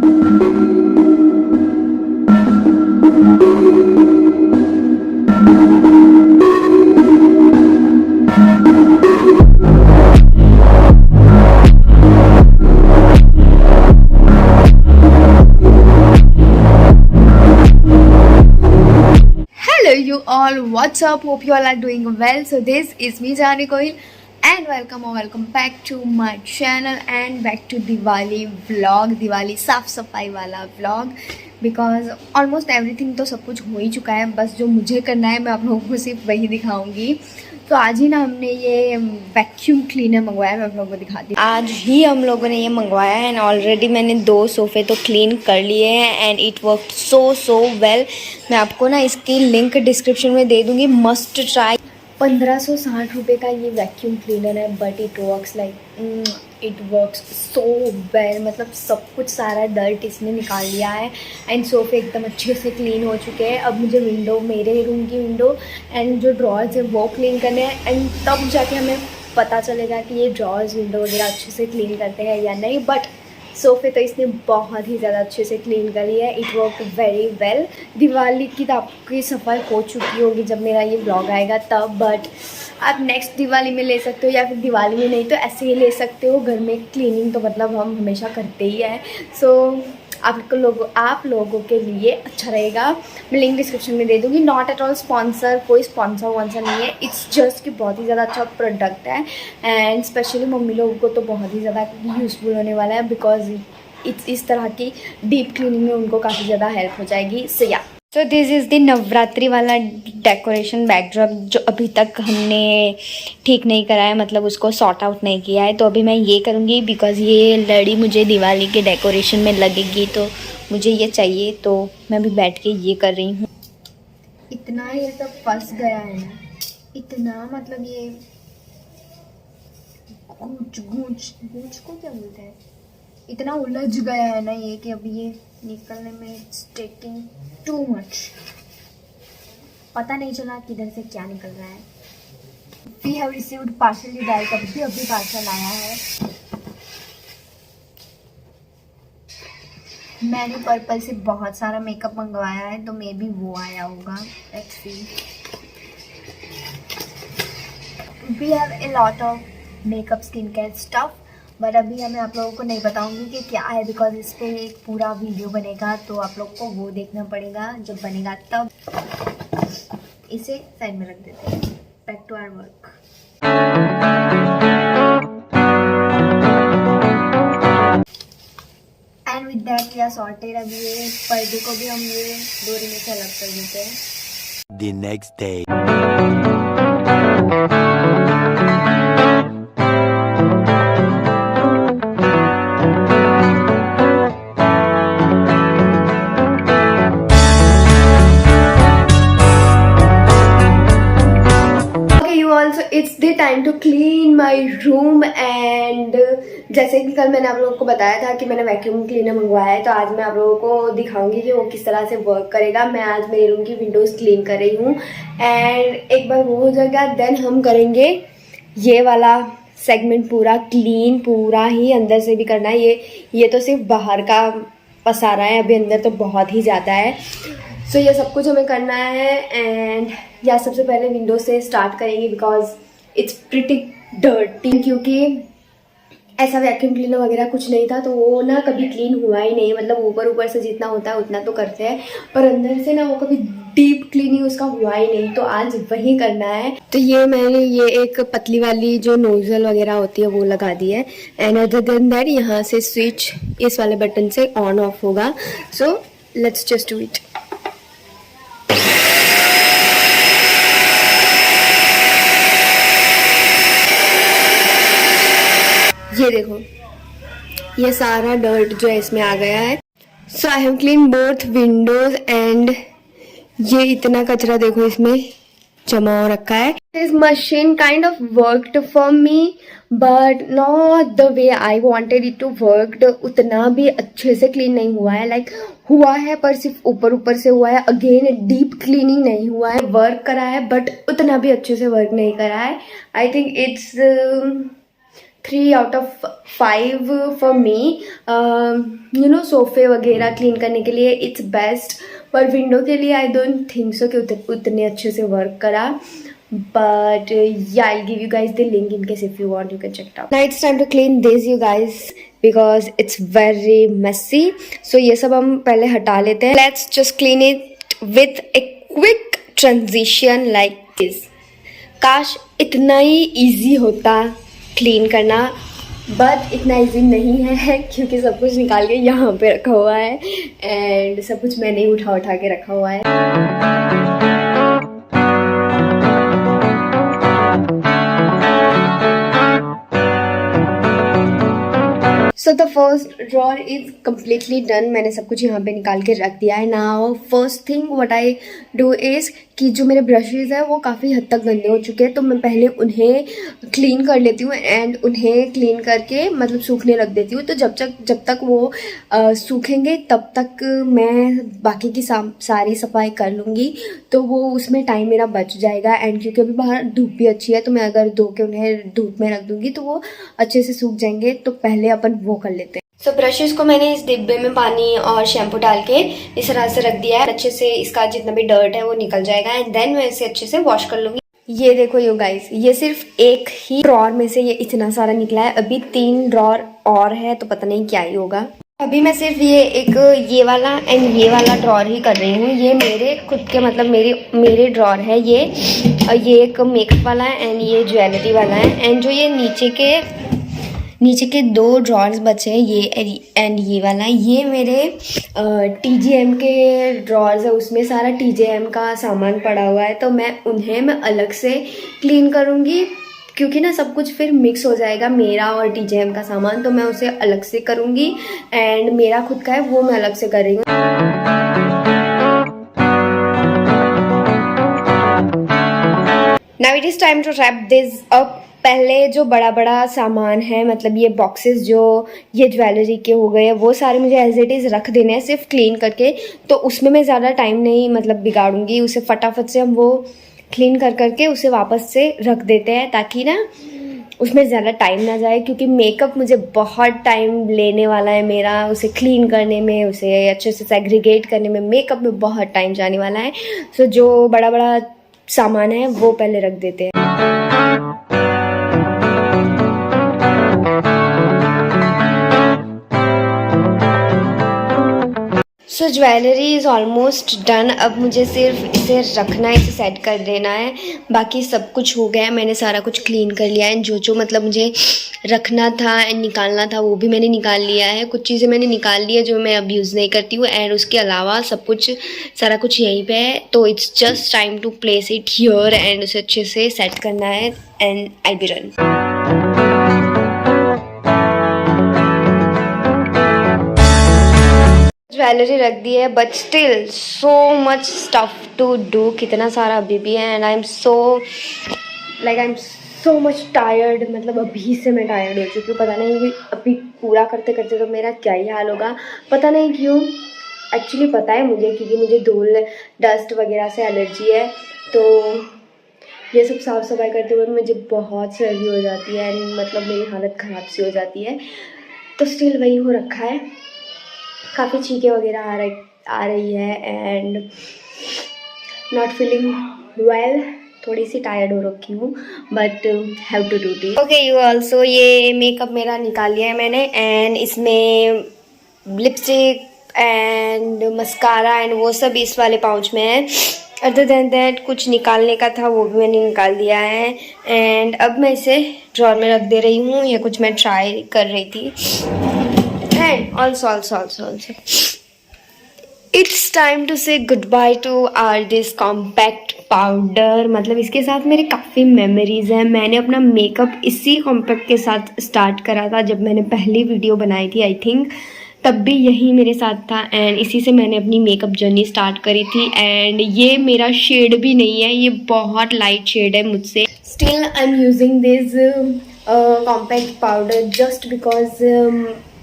You all, what's up? Hope you all are doing well. So this is me Jani Kohil and welcome back to my channel and back to Diwali vlog, Diwali साफ सफाई वाला vlog, because almost everything तो सब कुछ हो ही चुका है, बस जो मुझे करना है मैं आप लोगों को सिर्फ वही दिखाऊंगी। तो आज ही ना हमने ये वैक्यूम क्लीनर मंगवाया, मैं आप लोगों को दिखाती हूँ। आज ही हम लोगों ने ये मंगवाया है एंड ऑलरेडी मैंने 2 सोफ़े तो क्लीन कर लिए हैं and it work so well. मैं आपको ना इसकी लिंक डिस्क्रिप्शन में दे दूँगी, मस्ट ट्राई। 1560 रुपये का ये वैक्यूम क्लीनर है, but it works it works so well. मतलब सब कुछ सारा डर्ट इसने निकाल लिया है एंड सोफ़े एकदम अच्छे से क्लीन हो चुके हैं। अब मुझे मेरे रूम की विंडो एंड जो ड्रॉर्स है वो क्लीन करने हैं एंड तब जाके हमें पता चलेगा कि ये ड्रॉर्स विंडो वगैरह अच्छे से क्लीन करते हैं या नहीं। बट सोफ़े तो इसने बहुत ही ज़्यादा अच्छे से क्लीन करी है, it work very well. Diwali की तो आपकी सफाई हो चुकी होगी जब मेरा ये ब्लॉग आएगा तब, बट आप नेक्स्ट दिवाली में ले सकते हो या फिर दिवाली में नहीं तो ऐसे ही ले सकते हो। घर में क्लीनिंग तो मतलब हम हमेशा करते ही हैं, सो आप लोगों के लिए अच्छा रहेगा। मैं लिंक डिस्क्रिप्शन में दे दूँगी। नॉट एट ऑल स्पॉन्सर, कोई स्पॉन्सर नहीं है, इट्स जस्ट कि बहुत ही ज़्यादा अच्छा प्रोडक्ट है एंड स्पेशली मम्मी लोगों को तो बहुत ही ज़्यादा यूज़फुल होने वाला है, बिकॉज इस तरह की डीप क्लीनिंग में उनको काफ़ी ज़्यादा हेल्प हो जाएगी। So this is the Navratri वाला डेकोरेशन बैकड्रॉप जो अभी तक हमने ठीक नहीं करा है, मतलब उसको सॉर्ट आउट नहीं किया है। तो अभी मैं ये करूँगी बिकॉज़ ये लड़ी मुझे दिवाली के डेकोरेशन में लगेगी, तो मुझे ये चाहिए, तो मैं अभी बैठ के ये कर रही हूँ। इतना ये सब फंस गया है ना, इतना मतलब ये गूंच को क्या बोलते हैं, इतना उलझ गया है ना ये कि अभी ये निकलने में इट्स टेकिंग टू मच। पता नहीं चला किधर से क्या निकल रहा है। We have received parsley diet, अभी पार्सल आया है। मैंने पर्पल से बहुत सारा मेकअप मंगवाया है, तो मे बी वो आया होगा, let's see. We have a lot of makeup skin care stuff, but अभी मैं आप लोगों को नहीं बताऊंगी कि क्या है, बिकॉज इस पर एक पूरा वीडियो बनेगा, तो आप लोग को वो देखना पड़ेगा जब बनेगा तब। इसे साइड में रख देते हैं, back to our work. And with that we are sorted. अब ये पर्दे को भी हम ये डोरी में से अलग कर देते हैं। The next day. It's the time to clean my room and जैसे कि कल मैंने आप लोगों को बताया था कि मैंने वैक्यूम क्लीनर मंगवाया है, तो आज मैं आप लोगों को दिखाऊंगी कि वो किस तरह से वर्क करेगा। मैं आज मेरे रूम की विंडोज़ क्लीन कर रही हूँ एंड एक बार वो हो जाएगा देन हम करेंगे ये वाला सेगमेंट पूरा क्लीन, पूरा ही अंदर से भी करना है। ये तो सिर्फ बाहर का पसारा है, अभी अंदर तो बहुत ही ज़्यादा है। सो ये सब कुछ हमें करना है एंड या सबसे पहले विंडो से स्टार्ट करेंगे बिकॉज इट्स प्रिटी डर्टी, क्योंकि ऐसा वैक्यूम क्लीनर वगैरह कुछ नहीं था, तो वो ना कभी क्लीन हुआ ही नहीं। मतलब ऊपर से जितना होता है उतना तो करते हैं, पर अंदर से ना वो कभी डीप क्लीनिंग उसका हुआ ही नहीं, तो आज वही करना है। तो ये मैंने ये एक पतली वाली जो नोजल वगैरह होती है वो लगा दी है एंड अदर देन दैट यहाँ से स्विच इस वाले बटन से ऑन ऑफ होगा। So let's just do it. ये देखो, ये सारा डर्ट जो है इसमें आ गया है। So I have clean both windows and ये इतना कचरा देखो इसमें जमा हो रखा है। This machine kind of worked for me but not the way I wanted it to worked. उतना भी अच्छे से क्लीन नहीं हुआ है, लाइक हुआ है पर सिर्फ ऊपर से हुआ है। अगेन डीप क्लीनिंग नहीं हुआ है, वर्क करा है बट उतना भी अच्छे से वर्क नहीं करा है। I think it's 3 out of 5 for me. सोफ़े वगैरह क्लीन करने के लिए इट्स बेस्ट, पर विंडो के लिए आई डोंट थिंक सो कि उतने अच्छे से वर्क करा। But yeah, I'll give you guys the link in case if you want, you can check it out. Now it's time to clean this, you guys, because it's very messy. So ये सब हम पहले हटा लेते हैं. Let's just clean it with a quick transition like this. काश इतना ही easy होता clean करना, बट इतना इजी नहीं है क्योंकि सब कुछ निकाल के यहाँ पे रखा हुआ है एंड सब कुछ मैंने ही उठा के रखा हुआ है। So the first drawer is completely done. मैंने सब कुछ यहाँ पे निकाल के रख दिया है। Now first thing what I do is कि जो मेरे ब्रशेज़ हैं वो काफ़ी हद तक गंदे हो चुके हैं, तो मैं पहले उन्हें क्लीन कर लेती हूँ एंड उन्हें क्लीन करके मतलब सूखने रख देती हूँ। तो जब तक वो सूखेंगे तब तक मैं बाकी की सारी सफाई कर लूँगी, तो वो उसमें टाइम मेरा बच जाएगा। एंड क्योंकि अभी बाहर धूप भी अच्छी है, तो मैं अगर धो के उन्हें धूप में रख दूँगी तो वो अच्छे से सूख जाएंगे। तो पहले अपन वो कर लेते हैं। सो ब्रशेस को मैंने इस डिब्बे में पानी और शैम्पू डाल के इस तरह से रख दिया है। अच्छे से इसका जितना भी डर्ट है वो निकल जाएगा एंड देन मैं इसे अच्छे से वॉश कर लूँगी। ये देखो यू गाइस, ये सिर्फ एक ही ड्रॉर में से ये इतना सारा निकला है। अभी 3 ड्रॉर और है, तो पता नहीं क्या ही होगा। अभी मैं सिर्फ ये वाला एंड ये वाला ड्रॉर ही कर रही हूँ। ये मेरे खुद के मतलब मेरे ड्रॉर है। ये एक मेकअप वाला है एंड ये ज्वेलरी वाला है। एंड जो ये नीचे के 2 ड्रॉर्स बचे हैं, ये एंड ये वाला, ये मेरे TGM के ड्रॉर्स है। उसमें सारा TGM का सामान पड़ा हुआ है, तो मैं अलग से क्लीन करूँगी क्योंकि ना सब कुछ फिर मिक्स हो जाएगा, मेरा और TGM का सामान। तो मैं उसे अलग से करूँगी एंड मेरा खुद का है वो मैं अलग से कर रही हूँ। Now it is time to wrap this up. पहले जो बड़ा सामान है, मतलब ये बॉक्सेस जो ये ज्वेलरी के हो गए, वो सारे मुझे एज इट इज़ रख देने हैं सिर्फ क्लीन करके। तो उसमें मैं ज़्यादा टाइम नहीं मतलब बिगाड़ूंगी, उसे फटाफट से हम वो क्लीन करके उसे वापस से रख देते हैं, ताकि ना उसमें ज़्यादा टाइम ना जाए। क्योंकि मेकअप मुझे बहुत टाइम लेने वाला है मेरा, उसे क्लीन करने में, उसे अच्छे से सेग्रीगेट करने में, मेकअप में बहुत टाइम जाने वाला है। सो जो बड़ा सामान है वो पहले रख देते हैं। सो ज्वेलरी इज़ ऑलमोस्ट डन। अब मुझे सिर्फ इसे रखना है, इसे सेट कर देना है। बाकी सब कुछ हो गया है, मैंने सारा कुछ क्लीन कर लिया है। जो मतलब मुझे रखना था एंड निकालना था वो भी मैंने निकाल लिया है। कुछ चीज़ें मैंने निकाल ली है जो मैं अब यूज़ नहीं करती हूँ एंड उसके अलावा सारा कुछ यहीं पे है। तो it's just time to place it here and उसे अच्छे से सेट करना है and I be run. Jewellery रख दी है, but still so much stuff to do. कितना सारा अभी भी है and I am so much tired. मतलब अभी से मैं टायर्ड हो चुकी हूँ। पता नहीं अभी पूरा करते करते तो मेरा क्या ही हाल होगा, पता नहीं क्यों। एक्चुअली पता है मुझे, क्योंकि मुझे धूल डस्ट वगैरह से एलर्जी है। तो ये सब साफ़ सफाई करते हुए मुझे बहुत सर्दी हो जाती है एंड मतलब मेरी हालत ख़राब सी हो जाती है। तो स्टिल वही हो रखा है, काफ़ी छींकें वगैरह आ रही है एंड नॉट फीलिंग वेल। थोड़ी सी टायर्ड हो रखी हूँ, but have to do this. Okay you also, ये मेकअप मेरा निकाल लिया है मैंने एंड इसमें लिपस्टिक एंड मस्कारा एंड वो सब इस वाले पाउच में है। अदर देन दैट कुछ निकालने का था वो भी मैंने निकाल दिया है एंड अब मैं इसे ड्रॉर में रख दे रही हूँ। ये कुछ मैं ट्राई कर रही थी and also it's time to say goodbye to our this compact powder। मतलब इसके साथ मेरे काफ़ी मेमोरीज हैं। मैंने अपना मेकअप इसी कॉम्पैक्ट के साथ स्टार्ट करा था जब मैंने पहली वीडियो बनाई थी, आई थिंक तब भी यही मेरे साथ था एंड इसी से मैंने अपनी मेकअप जर्नी स्टार्ट करी थी। एंड ये मेरा शेड भी नहीं है, ये बहुत लाइट शेड है मुझसे। Still I am using this compact powder just because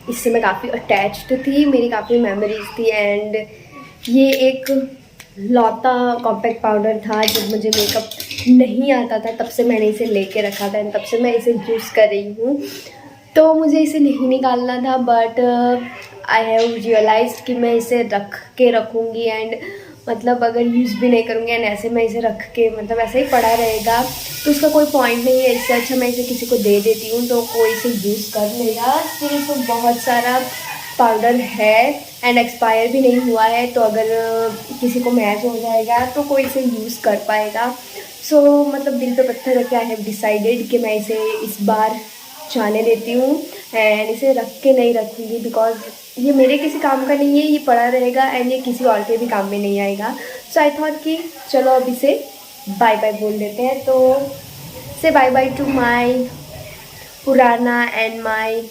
इससे मैं काफ़ी अटैच्ड थी, मेरी काफ़ी मेमोरीज थी एंड ये एक लौता कॉम्पैक्ट पाउडर था जब मुझे मेकअप नहीं आता था तब से मैंने इसे लेके रखा था, तब से मैं इसे यूज़ कर रही हूँ। तो मुझे इसे नहीं निकालना था, बट आई हैव रियलाइज्ड कि मैं इसे रख के रखूँगी एंड मतलब अगर यूज़ भी नहीं करूँगी एंड ऐसे मैं इसे रख के मतलब ऐसे ही पड़ा रहेगा तो उसका कोई पॉइंट नहीं है। इससे अच्छा मैं इसे किसी को दे देती हूँ तो कोई इसे यूज़ कर लेगा। सिर्फ तो बहुत सारा पाउडर है एंड एक्सपायर भी नहीं हुआ है, तो अगर किसी को मैच हो जाएगा तो कोई इसे यूज़ कर पाएगा। सो मतलब दिल पे पत्थर रख के आई हैव डिसाइडेड कि मैं इसे इस बार जाने देती हूँ एंड इसे रख के नहीं रखूँगी, बिकॉज ये मेरे किसी काम का नहीं है, ये पड़ा रहेगा एंड ये किसी और के भी काम में नहीं आएगा। सो आई थॉट कि चलो अब इसे बाय बाय बोल देते हैं। तो से बाय बाय टू माय पुराना एंड माय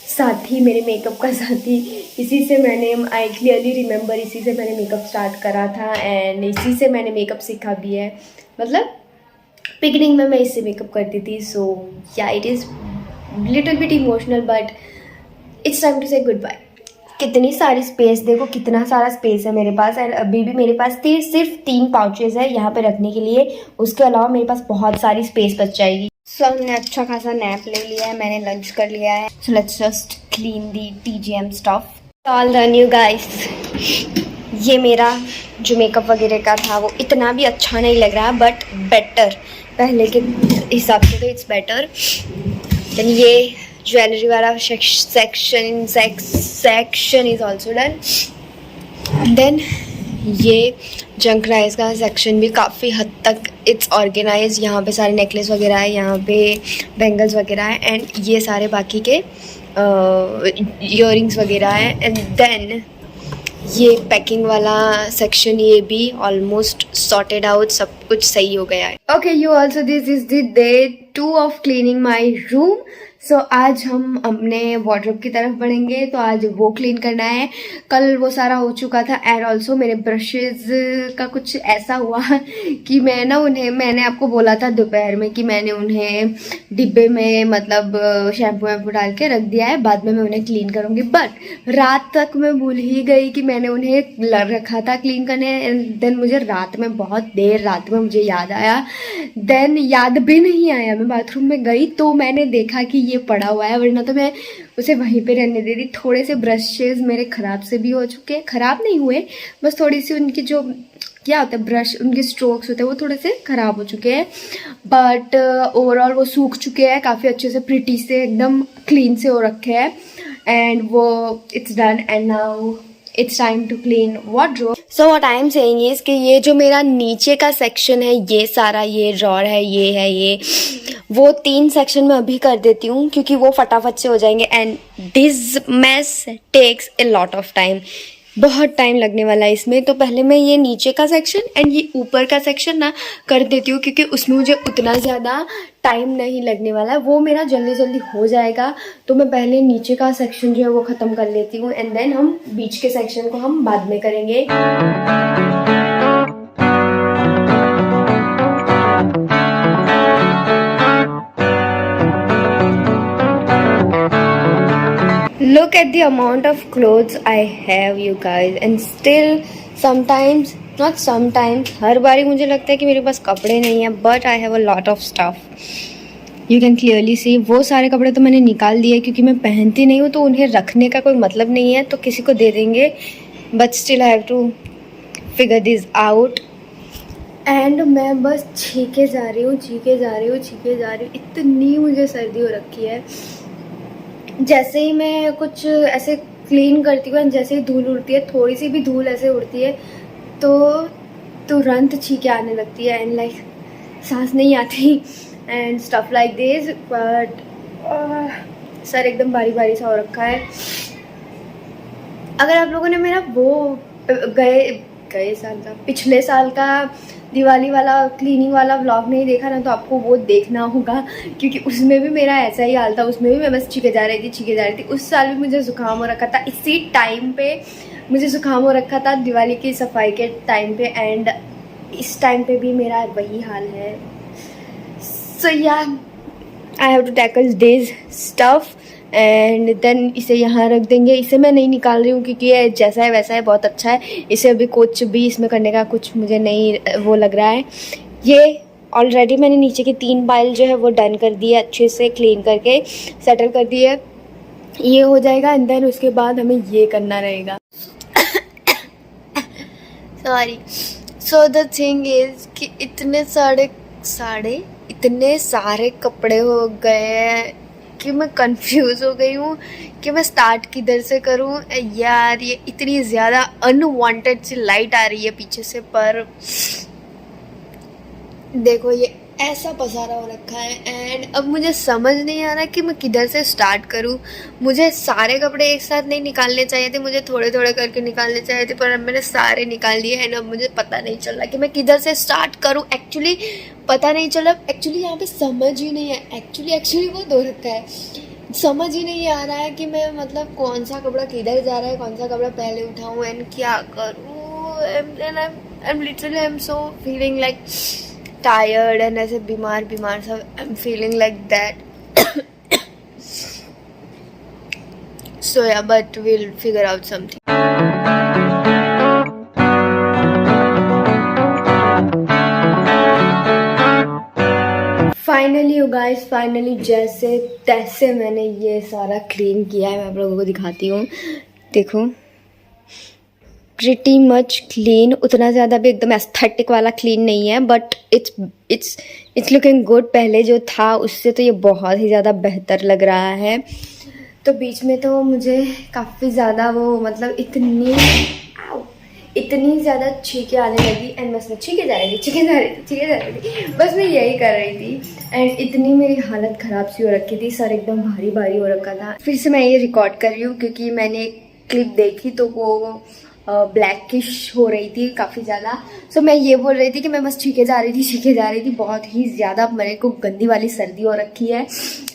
साथी, मेरे मेकअप का साथी। इसी से मैंने आई क्लियरली रिमेंबर इसी से मैंने मेकअप स्टार्ट करा था एंड इसी से मैंने मेकअप सीखा भी है। मतलब बिगिनिंग में मैं इससे मेकअप करती थी। So yeah it is little bit emotional but it's time to say goodbye. कितनी सारी स्पेस, देखो कितना सारा स्पेस है मेरे पास एंड अभी भी मेरे पास सिर्फ 3 पाउचेज़ है यहाँ पे रखने के लिए। उसके अलावा मेरे पास बहुत सारी स्पेस बच जाएगी। सो हमने अच्छा खासा नैप ले लिया है, मैंने लंच कर लिया है। So let's just clean the TGM stuff. All done you guys. ये मेरा जो मेकअप वगैरह का था वो इतना भी अच्छा नहीं लग रहा बट बेटर, पहले के हिसाब से तो इट्स बेटर। देन ये ज्वेलरी वाला section is also done. Then ये जंक राइस का सेक्शन भी काफ़ी हद तक इट्स ऑर्गेनाइज। यहाँ पे सारे नेकलेस वगैरह है, यहाँ पे बैंगल्स वगैरह है एंड ये सारे बाकी के ईयरिंग्स वगैरह है। एंड देन ये पैकिंग वाला सेक्शन, ये भी ऑलमोस्ट सॉर्टेड आउट, सब कुछ सही हो गया है। Okay you also, this is the day 2 of cleaning my room. सो आज हम अपने वार्डरोब की तरफ बढ़ेंगे, तो आज वो क्लीन करना है। कल वो सारा हो चुका था एंड ऑल्सो मेरे ब्रशेज़ का कुछ ऐसा हुआ कि मैंने आपको बोला था दोपहर में कि मैंने उन्हें डिब्बे में मतलब शैम्पू वैम्पू डाल के रख दिया है, बाद में मैं उन्हें क्लीन करूँगी। बट रात तक मैं भूल ही गई कि मैंने उन्हें रखा था क्लीन करने एंड देन मुझे रात में बहुत देर रात में मुझे याद आया। देन याद भी नहीं आया, मैं बाथरूम में गई तो मैंने देखा कि ये पड़ा हुआ है, वरना तो मैं उसे वहीं पे रहने दे दी। थोड़े से ब्रशेज़ मेरे ख़राब से भी हो चुके हैं, ख़राब नहीं हुए, बस थोड़ी सी उनकी जो क्या होता है ब्रश, उनके स्ट्रोक्स होते हैं वो थोड़े से ख़राब हो चुके हैं। बट ओवरऑल वो सूख चुके हैं काफ़ी अच्छे से, प्रिटी से एकदम क्लीन से हो रखे हैं एंड वो it's done and now it's time to clean wardrobe. So what I am saying is कि ये जो मेरा नीचे का सेक्शन है, ये सारा ये ड्रॉर है, ये वो 3 सेक्शन में अभी कर देती हूँ क्योंकि वो फटाफट से हो जाएंगे and this mess takes a lot of time, बहुत टाइम लगने वाला है इसमें। तो पहले मैं ये नीचे का सेक्शन एंड ये ऊपर का सेक्शन ना कर देती हूँ क्योंकि उसमें मुझे उतना ज़्यादा टाइम नहीं लगने वाला है, वो मेरा जल्दी जल्दी हो जाएगा। तो मैं पहले नीचे का सेक्शन जो है वो ख़त्म कर लेती हूँ एंड देन हम बीच के सेक्शन को हम बाद में करेंगे। Look at the amount of clothes I have you guys and still sometimes, not sometimes, हर बारी मुझे लगता है कि मेरे पास कपड़े नहीं है, but I have a lot of stuff. You can clearly see वो सारे कपड़े तो मैंने निकाल दिए क्योंकि मैं पहनती नहीं हूँ, तो उन्हें रखने का कोई मतलब नहीं है, तो किसी को दे देंगे। But still I have to figure this out. And मैं बस छीके जा रही हूँ, इतनी मुझे सर्दी हो रखी है। जैसे ही मैं कुछ ऐसे क्लीन करती हूँ, जैसे ही धूल उड़ती है, थोड़ी सी भी धूल ऐसे उड़ती है तो तुरंत छींके आने लगती है एंड लाइक सांस नहीं आती and stuff like this. But sir एकदम भारी भारी सा हो रखा है। अगर आप लोगों ने मेरा वो गए साल का, पिछले साल का दिवाली वाला क्लीनिंग वाला व्लॉग नहीं देखा ना, तो आपको वो देखना होगा क्योंकि उसमें भी मेरा ऐसा ही हाल था। उसमें भी मैं बस छीके जा रही थी। उस साल भी मुझे ज़ुकाम हो रखा था, इसी टाइम पे मुझे ज़ुकाम हो रखा था दिवाली की सफाई के टाइम पे एंड इस टाइम पे भी मेरा वही हाल है। So yeah I have to tackle this stuff and then इसे यहाँ रख देंगे। इसे मैं नहीं निकाल रही हूँ क्योंकि ये जैसा है वैसा है, बहुत अच्छा है। इसे अभी कुछ भी इसमें करने का कुछ मुझे नहीं वो लग रहा है। ये ऑलरेडी मैंने नीचे की 3 पाइल जो है वो डन कर दी है, अच्छे से क्लीन करके सेटल कर दी है। ये हो जाएगा एंड देन उसके बाद हमें ये करना रहेगा। Sorry. So the thing is कि इतने सारे कपड़े हो गए हैं कि मैं कंफ्यूज हो गई हूँ कि मैं स्टार्ट किधर से करूँ। यार ये इतनी ज़्यादा अनवांटेड सी लाइट आ रही है पीछे से, पर देखो ये ऐसा पसारा हो रखा है एंड अब मुझे समझ नहीं आ रहा कि मैं किधर से स्टार्ट करूं। मुझे सारे कपड़े एक साथ नहीं निकालने चाहिए थे, मुझे थोड़े थोड़े करके निकालने चाहिए थे, पर अब मैंने सारे निकाल दिए एंड अब मुझे पता नहीं चल रहा कि मैं किधर से स्टार्ट करूं। एक्चुअली पता नहीं चला, एक्चुअली यहाँ पे समझ ही नहीं है। एक्चुअली वो धो रखा है, समझ ही नहीं आ रहा है कि मैं मतलब कौन सा कपड़ा किधर जा रहा है, कौन सा कपड़ा पहले उठाऊँ एंड क्या करूँ। आई am so feeling like tired and ऐसे बीमार सब I'm feeling like that. So yeah, but we'll figure out something. Finally you guys, finally जैसे तैसे मैंने ये सारा क्लीन किया है। मैं आप लोगों को दिखाती हूँ, देखो प्रिटी मच क्लीन। उतना ज़्यादा भी एकदम एस्थेटिक वाला क्लीन नहीं है, बट इट्स लुकिंग गुड। पहले जो था उससे तो ये बहुत ही ज़्यादा बेहतर लग रहा है। तो बीच में तो मुझे काफ़ी ज़्यादा वो मतलब इतनी ज़्यादा छींके आने लगी एंड बस मैं छींके जा रही थी, बस मैं यही कर रही थी एंड इतनी मेरी हालत ख़राब सी हो रखी थी, सर एकदम भारी हो रखा था। फिर से मैं ये रिकॉर्ड कर रही हूँ क्योंकि मैंने एक क्लिप देखी तो वो ब्लैकिश हो रही थी काफ़ी ज़्यादा। सो मैं ये बोल रही थी कि मैं बस छींके जा रही थी। बहुत ही ज़्यादा मेरे को गंदी वाली सर्दी हो रखी है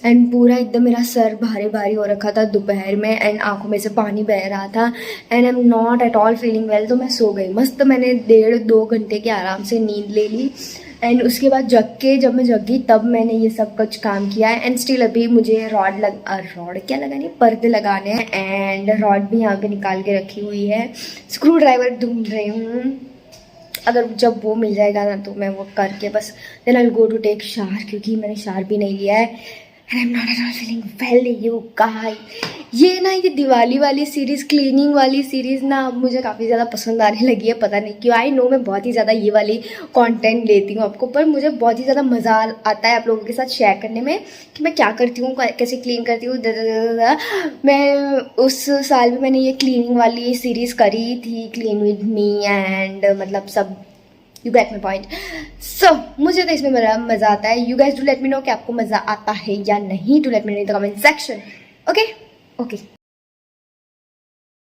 एंड पूरा एकदम मेरा सर भारी हो रखा था दोपहर में एंड आंखों में से पानी बह रहा था and I am not at all feeling well. तो मैं सो गई मस्त। मैंने 1.5-2 घंटे की आराम से नींद ले ली एंड उसके बाद जब मैं जगी तब मैंने ये सब कुछ काम किया है एंड स्टिल अभी मुझे रॉड क्या लगानी है, पर्दे लगाने हैं एंड रॉड भी यहाँ पे निकाल के रखी हुई है। स्क्रू ड्राइवर ढूंढ रही हूँ, अगर जब वो मिल जाएगा ना तो मैं वो करके बस then I will go to take shower, क्योंकि मैंने शावर भी नहीं लिया है and I am not at all feeling well you guys. ये दिवाली वाली सीरीज़, क्लीनिंग वाली सीरीज़ ना अब मुझे काफ़ी ज़्यादा पसंद आने लगी है, पता नहीं क्यों। आई नो मैं बहुत ही ज़्यादा ये वाली कंटेंट लेती हूँ आपको, पर मुझे बहुत ही ज़्यादा मज़ा आता है आप लोगों के साथ शेयर करने में कि मैं क्या करती हूँ, कैसे क्लीन करती हूँ। मैं उस साल भी मैंने ये क्लीनिंग वाली सीरीज़ करी थी, क्लीन विद मी एंड मतलब सब, यू गेट माई पॉइंट। सो मुझे तो इसमें बड़ा मज़ा आता है। You guys do let me know कि आपको मज़ा आता है या नहीं। Do let me know in the comment section. Okay.